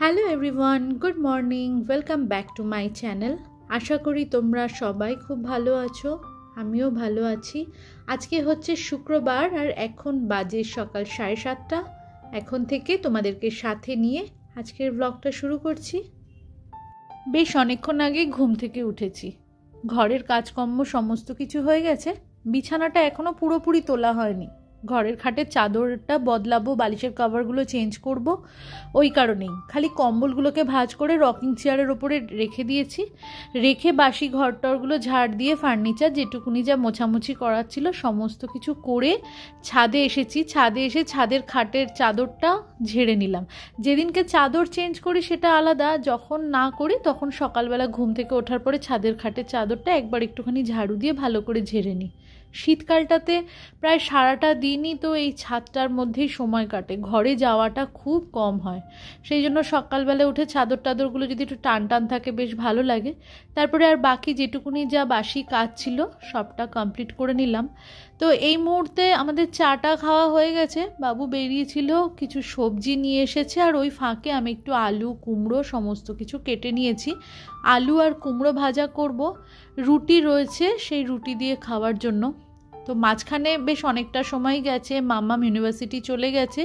Hello everyone, good morning, welcome back to my channel. আশা করি তোমরা সবাই খুব ভালো আছো, আমিও ভালো আছি। আজকে হচ্ছে শুক্রবার আর এখন বাজে সকাল 7:30। এখন থেকে তোমাদেরকে সাথে নিয়ে আজকের ব্লগটা শুরু করছি। বেশ অনেকক্ষণ আগে ঘুম থেকে উঠেছি, ঘরের কাজকর্ম সমস্ত কিছু হয়ে গেছে, বিছানাটা এখনও পুরোপুরি তোলা হয়নি। ঘরের খাটের চাদরটা বদলাবো, বালিশের কভারগুলো চেঞ্জ করব, ওই কারণেই খালি কম্বলগুলোকে ভাঁজ করে রকিং চেয়ারের ওপরে রেখে দিয়েছি। রেখে বাসি ঘরটরগুলো ঝাড় দিয়ে ফার্নিচার যেটুকুনি যা মোছামুছি করার ছিল সমস্ত কিছু করে ছাদে এসেছি। ছাদে এসে ছাদের খাটের চাদরটা ঝেড়ে নিলাম। যেদিনকে চাদর চেঞ্জ করি সেটা আলাদা, যখন না করি তখন সকালবেলা ঘুম থেকে ওঠার পরে ছাদের খাটের চাদরটা একবার একটুখানি ঝাড়ু দিয়ে ভালো করে ঝেড়ে নিই। শীতকালটাতে প্রায় সারাটা দিনই তো এই ছাদটার মধ্যেই সময় কাটে, ঘরে যাওয়াটা খুব কম হয়। সেই জন্য সকালবেলা উঠে চাদরগুলো যদি একটু টান টান থাকে বেশ ভালো লাগে। তারপরে আর বাকি যেটুকুনি যা বাসি কাজ ছিল সবটা কমপ্লিট করে নিলাম। তো এই মুহূর্তে আমাদের চাটা খাওয়া হয়ে গেছে, বাবু বেরিয়েছিল, কিছু সবজি নিয়ে এসেছে, আর ওই ফাঁকে আমি একটু আলু কুমড়ো সমস্ত কিছু কেটে নিয়েছি। আলু আর কুমড়ো ভাজা করব, রুটি রয়েছে সেই রুটি দিয়ে খাওয়ার জন্য। তো মাঝখানে বেশ অনেকটা সময় গেছে, মাম্মাম ইউনিভার্সিটি চলে গেছে।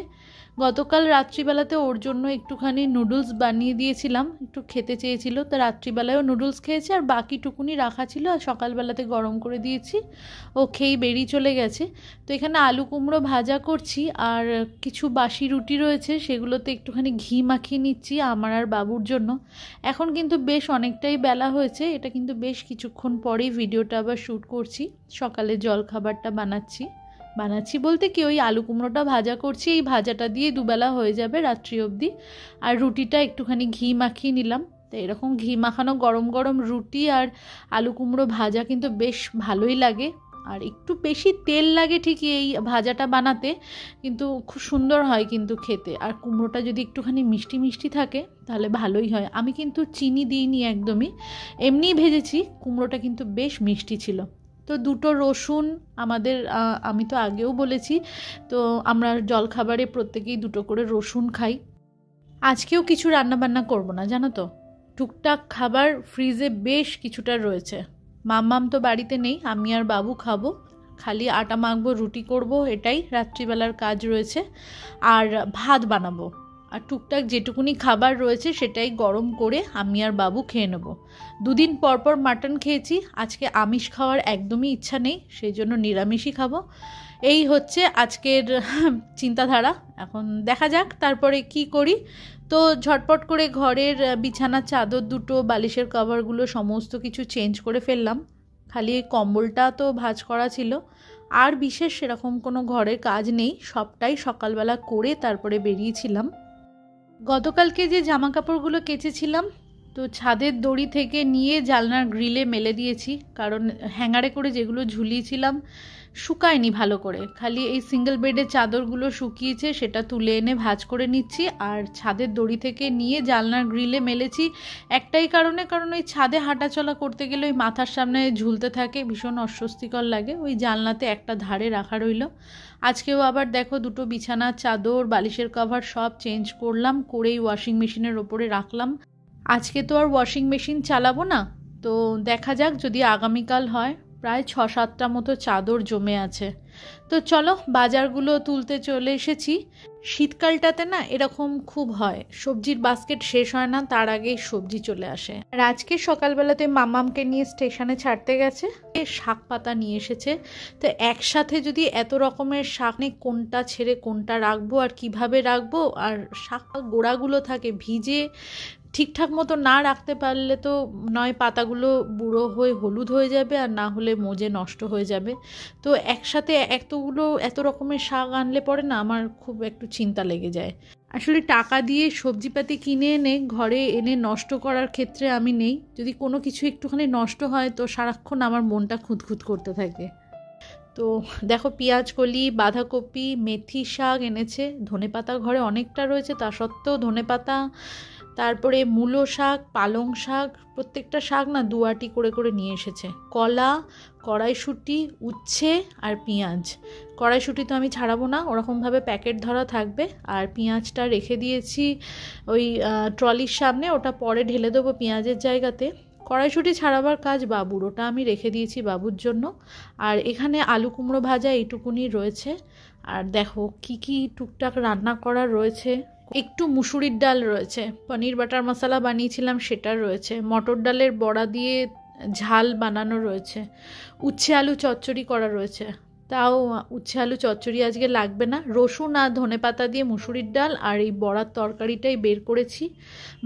গতকাল রাত্রিবেলাতে ওর জন্য একটুখানি নুডলস বানিয়ে দিয়েছিলাম, একটু খেতে চেয়েছিল, তো রাত্রিবেলায়ও নুডলস খেয়েছে, আর বাকিটুকুনি রাখা ছিল আর সকালবেলাতে গরম করে দিয়েছি, ও খেয়েই বেরিয়ে চলে গেছে। তো এখানে আলু কুমড়ো ভাজা করছি, আর কিছু বাসি রুটি রয়েছে সেগুলোতে একটুখানি ঘি মাখিয়ে নিচ্ছি আমার আর বাবুর জন্য। এখন কিন্তু বেশ অনেকটাই বেলা হয়েছে, এটা কিন্তু বেশ কিছুক্ষণ পরেই ভিডিওটা আবার শ্যুট করছি। সকালে জলখাবারটা বানাচ্ছি বলতে কি, ওই আলু কুমড়োটা ভাজা করছি, এই ভাজাটা দিয়ে দুবেলা হয়ে যাবে রাত্রি অবধি। আর রুটিটা একটুখানি ঘি মাখিয়ে নিলাম। তো এরকম ঘি মাখানো গরম গরম রুটি আর আলু কুমড়ো ভাজা কিন্তু বেশ ভালোই লাগে, আর একটু বেশি তেল লাগে ঠিকই এই ভাজাটা বানাতে, কিন্তু খুব সুন্দর হয় কিন্তু খেতে। আর কুমড়োটা যদি একটুখানি মিষ্টি মিষ্টি থাকে তাহলে ভালোই হয়। আমি কিন্তু চিনি দিইনি একদমই, এমনিই ভেজেছি, কুমড়োটা কিন্তু বেশ মিষ্টি ছিল। তো দুটো রসুন আমাদের, আমি তো আগেও বলেছি, তো আমরা জলখাবারে প্রত্যেকেই দুটো করে রসুন খাই। আজকেও কিছু রান্নাবান্না করব না জানো তো, টুকটাক খাবার ফ্রিজে বেশ কিছুটা রয়েছে। মাম্মাম তো বাড়িতে নেই, আমি আর বাবু খাবো, খালি আটা মাখবো, রুটি করব, এটাই রাত্রিবেলার কাজ রয়েছে। আর ভাত বানাবো, আর টুকটাক যেটুকুনি খাবার রয়েছে সেটাই গরম করে আমি আর বাবু খেয়ে নেব। দুদিন পর পর মাটন খেয়েছি, আজকে আমিষ খাওয়ার একদমই ইচ্ছা নেই, সেই জন্য নিরামিষই খাবো। এই হচ্ছে আজকের চিন্তাধারা, এখন দেখা যাক তারপরে কি করি। তো ঝটপট করে ঘরের বিছানার চাদর দুটো, বালিশের কভারগুলো সমস্ত কিছু চেঞ্জ করে ফেললাম, খালি এই কম্বলটা তো ভাঁজ করা ছিল। আর বিশেষ সেরকম কোনো ঘরের কাজ নেই, সবটাই সকালবেলা করে তারপরে বেরিয়েছিলাম। গতকালকে যে জামা কাপড়গুলো কেচেছিলাম, তো ছাদের দড়ি থেকে নিয়ে জানলার গ্রিলে মেলে দিয়েছি, কারণ হ্যাঙ্গারে করে যেগুলো ঝুলিয়েছিলাম শুকায়নি ভালো করে, খালি এই সিঙ্গেল বেডের চাদরগুলো শুকিয়েছে, সেটা তুলে এনে ভাঁজ করে নিচ্ছি। আর ছাদের দড়ি থেকে নিয়ে জানলার গ্রিলে মেলেছি একটাই কারণে, কারণ ওই ছাদে হাঁটাচলা করতে গেলে ওই মাথার সামনে ঝুলতে থাকে, ভীষণ অস্বস্তিকর লাগে, ওই জানলাতে একটা ধারে রাখা রইল। আজকেও আবার দেখো দুটো বিছানার চাদর, বালিশের কভার সব চেঞ্জ করলাম, করেই ওয়াশিং মেশিনের ওপরে রাখলাম। আজকে তো আর ওয়াশিং মেশিন চালাবো না, তো দেখা যাক যদি আগামীকাল হয়। প্রায় 6-7টা মতো চাদর জমে আছে। তো চলো বাজারগুলো তুলতে চলে এসেছি। শীতকালটাতে না এরকম খুব হয়, সবজির বাস্কেট শেষ হয় না তার আগেই সবজি চলে আসে। আর আজকে সকালবেলাতে মামামকে নিয়ে স্টেশনে ছাড়তে গেছে, শাক পাতা নিয়ে এসেছে। তো একসাথে যদি এত রকমের শাক নেই, কোনটা ছেড়ে কোনটা রাখবো আর কিভাবে রাখবো, আর শাক গোড়াগুলো থাকে ভিজে, ঠিকঠাক মতো না রাখতে পারলে তো নয় পাতাগুলো বুড়ো হয়ে হলুদ হয়ে যাবে, আর না হলে মজে নষ্ট হয়ে যাবে। তো একসাথে এত রকমের শাক আনলে পরে না আমার খুব একটু চিন্তা লেগে যায়। আসলে টাকা দিয়ে সবজিপাতি কিনে এনে ঘরে এনে নষ্ট করার ক্ষেত্রে আমি নেই, যদি কোনো কিছু একটুখানি নষ্ট হয় তো সারাক্ষণ আমার মনটা খুঁতখুত করতে থাকে। তো দেখো পেঁয়াজ কলি, বাঁধাকপি, মেথি শাক এনেছে, ধনেপাতা ঘরে অনেকটা রয়েছে, তা সত্ত্বেও ধনেপাতা তারপরে মূলো শাক, পালং শাক, প্রত্যেকটা শাক না 2 আঁটি করে করে নিয়ে এসেছে। কলা, কড়াইশুঁটি, উচ্ছে আর পেঁয়াজ। কড়াইশুঁটি তো আমি ছাড়াবো না, ওরকমভাবে প্যাকেট ধরা থাকবে। আর পেঁয়াজটা রেখে দিয়েছি ওই ট্রলির সামনে, ওটা পরে ঢেলে দেবো পেঁয়াজের জায়গাতে। কড়াইশুঁটি ছাড়াবার কাজ বাবুর, ওটা আমি রেখে দিয়েছি বাবুর জন্য। আর এখানে আলু কুমড়ো ভাজা এইটুকুনি রয়েছে। আর দেখো কি কি টুকটাক রান্না করার রয়েছে। একটু মুসুরির ডাল রয়েছে, পনির বাটার মশলা বানিয়েছিলাম সেটা রয়েছে, মটর ডালের বড়া দিয়ে ঝাল বানানো রয়েছে, উচ্ছে আলু চচ্চড়ি করা রয়েছে। তাও উচ্ছে আলু চচ্চড়ি আজকে লাগবে না, রসুন আর ধনেপাতা দিয়ে মুসুরির ডাল আর এই বড়ার তরকারিটাই বের করেছি।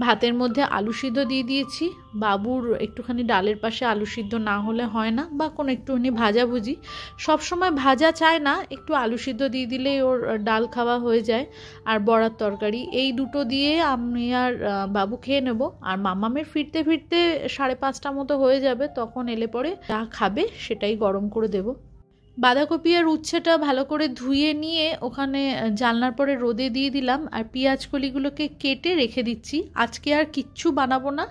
ভাতের মধ্যে আলু সিদ্ধ দিয়ে দিয়েছি। বাবুর একটুখানি ডালের পাশে আলু সিদ্ধ না হলে হয় না, বা কোনো একটুখানি ভাজাভুজি। সবসময় ভাজা চায় না, একটু আলু সিদ্ধ দিয়ে দিলেই ওর ডাল খাওয়া হয়ে যায়। আর বড়ার তরকারি, এই দুটো দিয়ে আমি আর বাবু খেয়ে নেব। আর মামামের ফিরতে ফিরতে 5:30 মতো হয়ে যাবে, তখন এলে পরে যা খাবে সেটাই গরম করে দেব। বাঁধাকপি আর উচ্ছেটা ভালো করে ধুয়ে নিয়ে ওখানে জানলার পরে রোদে দিয়ে দিলাম। আর পেঁয়াজ কলিগুলোকে কেটে রেখে দিচ্ছি। আজকে আর কিচ্ছু বানাবো না,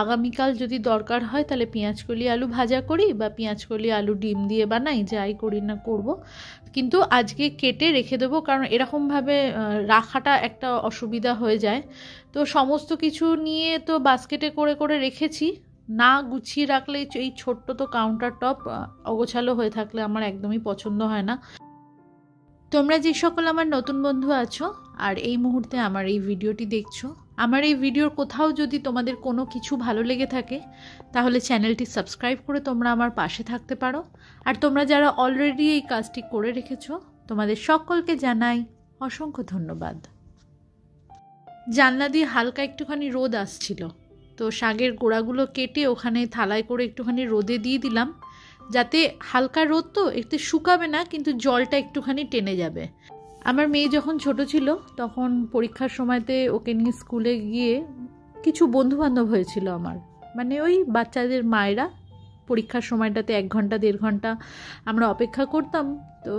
আগামীকাল যদি দরকার হয় তাহলে পেঁয়াজ কলি আলু ভাজা করি, বা পেঁয়াজ কলি আলু ডিম দিয়ে বানাই, যাই করি না করব। কিন্তু আজকে কেটে রেখে দেবো, কারণ এরকমভাবে রাখাটা একটা অসুবিধা হয়ে যায়। তো সমস্ত কিছু নিয়ে তো বাস্কেটে করে করে রেখেছি। না গুছিয়ে রাখলে এই ছোট্ট তো কাউন্টার টপ অগোছালো হয়ে থাকলে আমার একদমই পছন্দ হয় না। তোমরা যে সকল আমার নতুন বন্ধু আছো আর এই মুহূর্তে আমার এই ভিডিওটি দেখছো, আমার এই ভিডিওর কোথাও যদি তোমাদের কোনো কিছু ভালো লেগে থাকে তাহলে চ্যানেলটি সাবস্ক্রাইব করে তোমরা আমার পাশে থাকতে পারো। আর তোমরা যারা অলরেডি এই কাজটি করে রেখেছো তোমাদের সকলকে জানাই অসংখ্য ধন্যবাদ। জানলা দিয়ে হালকা একটুখানি রোদ আসছিল, তো শাকের গোড়াগুলো কেটে ওখানে থালায় করে একটুখানি রোদে দিয়ে দিলাম, যাতে হালকা রোদ তো একটু শুকাবে না, কিন্তু জলটা একটুখানি টেনে যাবে। আমার মেয়ে যখন ছোট ছিল তখন পরীক্ষার সময়তে ওকে নিয়ে স্কুলে গিয়ে কিছু বন্ধুবান্ধব হয়েছিল আমার, মানে ওই বাচ্চাদের মায়েরা। পরীক্ষার সময়টাতে 1 ঘন্টা 1.5 ঘন্টা আমরা অপেক্ষা করতাম, তো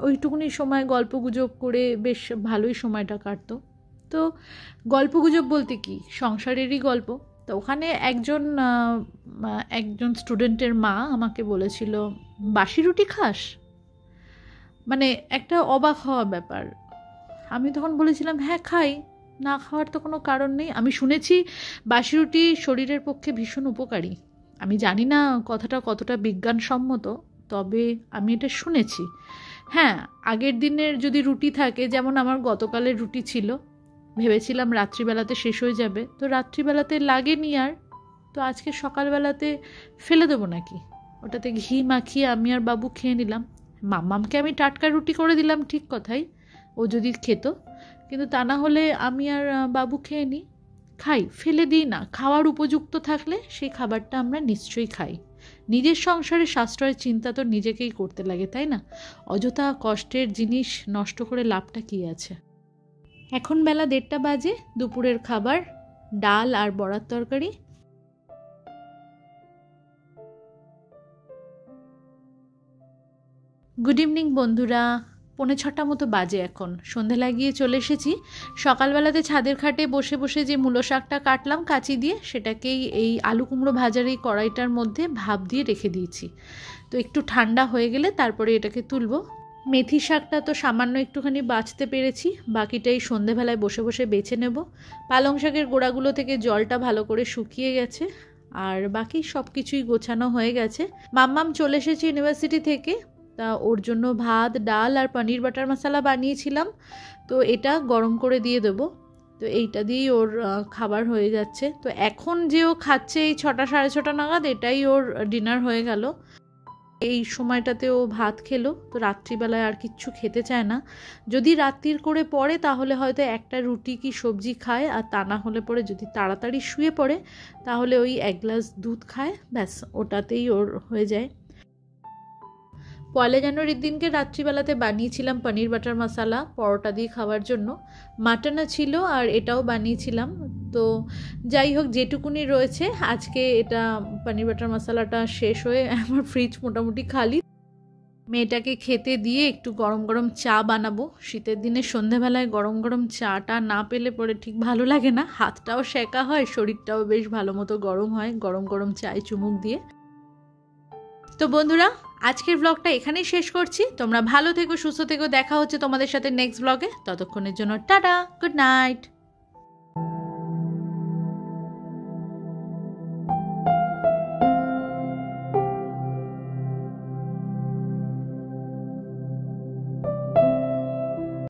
ওইটুকুনি সময় গল্পগুজব করে বেশ ভালোই সময়টা কাটতো। তো গল্পগুজব বলতে কি, সংসারেরই গল্প। তো ওখানে একজন স্টুডেন্টের মা আমাকে বলেছিল, বাসি রুটি খাস? মানে একটা অবাক হওয়া ব্যাপার। আমি তখন বলেছিলাম হ্যাঁ খাই, না খাওয়ার তো কোনো কারণ নেই। আমি শুনেছি বাসি রুটি শরীরের পক্ষে ভীষণ উপকারী। আমি জানি না কথাটা কতটা বিজ্ঞানসম্মত, তবে আমি এটা শুনেছি। হ্যাঁ, আগের দিনের যদি রুটি থাকে, যেমন আমার গতকালের রুটি ছিল, ভেবেছিলাম রাত্রিবেলাতে শেষ হয়ে যাবে, তো রাত্রিবেলাতে লাগেনি আর, তো আজকে সকালবেলাতে ফেলে দেবো নাকি, ওটাতে ঘি মাখিয়ে আমি আর বাবু খেয়ে নিলাম। মাম্মামকে আমি টাটকা রুটি করে দিলাম, ঠিক কথাই, ও যদি খেত, কিন্তু তা না হলে আমি আর বাবু খেয়ে নিই। খাই, ফেলে দিই না। খাওয়ার উপযুক্ত থাকলে সেই খাবারটা আমরা নিশ্চয়ই খাই। নিজের সংসারে সাশ্রয়ের চিন্তা তো নিজেকেই করতে লাগে, তাই না? অযথা কষ্টের জিনিস নষ্ট করে লাভটা কী আছে? এখন বেলা 1:30 বাজে, দুপুরের খাবার ডাল আর বড়ার তরকারি। গুড ইভিনিং বন্ধুরা, 5:45 মতো বাজে এখন, সন্ধে লাগিয়ে চলে এসেছি। সকালবেলাতে ছাদের খাটে বসে বসে যে মূলো শাকটা কাটলাম কাঁচি দিয়ে, সেটাকেই এই আলু কুমড়ো ভাজার এই কড়াইটার মধ্যে ভাপ দিয়ে রেখে দিয়েছি। তো একটু ঠান্ডা হয়ে গেলে তারপরে এটাকে তুলবো। মেথি শাকটা তো সামান্য একটুখানি বাছতে পেরেছি, বাকিটাই সন্ধেবেলায় বসে বসে বেছে নেব। পালং শাকের গোড়াগুলো থেকে জলটা ভালো করে শুকিয়ে গেছে, আর বাকি সব কিছুই গোছানো হয়ে গেছে। মাম্মাম চলে এসেছে ইউনিভার্সিটি থেকে, তা ওর জন্য ভাত ডাল আর পনির বাটার মশলা বানিয়েছিলাম, তো এটা গরম করে দিয়ে দেবো। তো এইটা দিয়েই ওর খাবার হয়ে যাচ্ছে। তো এখন যে ও খাচ্ছে এই 6টা 6:30 নাগাদ, এটাই ওর ডিনার হয়ে গেল। এই সময়টাতে ও ভাত খেলো, তো রাত্রিবেলায় আর কিচ্ছু খেতে চায় না। যদি রাত্রির করে পড়ে তাহলে হয়তো একটা রুটি কি সবজি খায়, আর তা না হলে পরে যদি তাড়াতাড়ি শুয়ে পড়ে তাহলে ওই 1 গ্লাস দুধ খায়, ব্যাস ওটাতেই ওর হয়ে যায়। 1 জানুয়ারির দিনকে রাত্রিবেলাতে বানিয়েছিলাম পনির বাটার মশলা পরোটা দিয়ে খাওয়ার জন্য। মাটনও ছিল আর এটাও বানিয়েছিলাম। তো যাই হোক, যেটুকুনি রয়েছে আজকে, এটা পনির বাটার মশলাটা শেষ হয়ে আমার ফ্রিজ মোটামুটি খালি। মেয়েটাকে খেতে দিয়ে একটু গরম গরম চা বানাবো। শীতের দিনে সন্ধেবেলায় গরম গরম চাটা না পেলে পরে ঠিক ভালো লাগে না, হাতটাও সেকা হয়, শরীরটাও বেশ ভালো মতো গরম হয় গরম গরম চায়ে চুমুক দিয়ে। তো বন্ধুরা, আজকের ব্লগটা এখানেই শেষ করছি। তোমরা ভালো থেকো, সুস্থ থেকো, দেখা হচ্ছে তোমাদের সাথে নেক্সট ব্লগে। ততক্ষণের জন্য টাটা, গুড নাইট।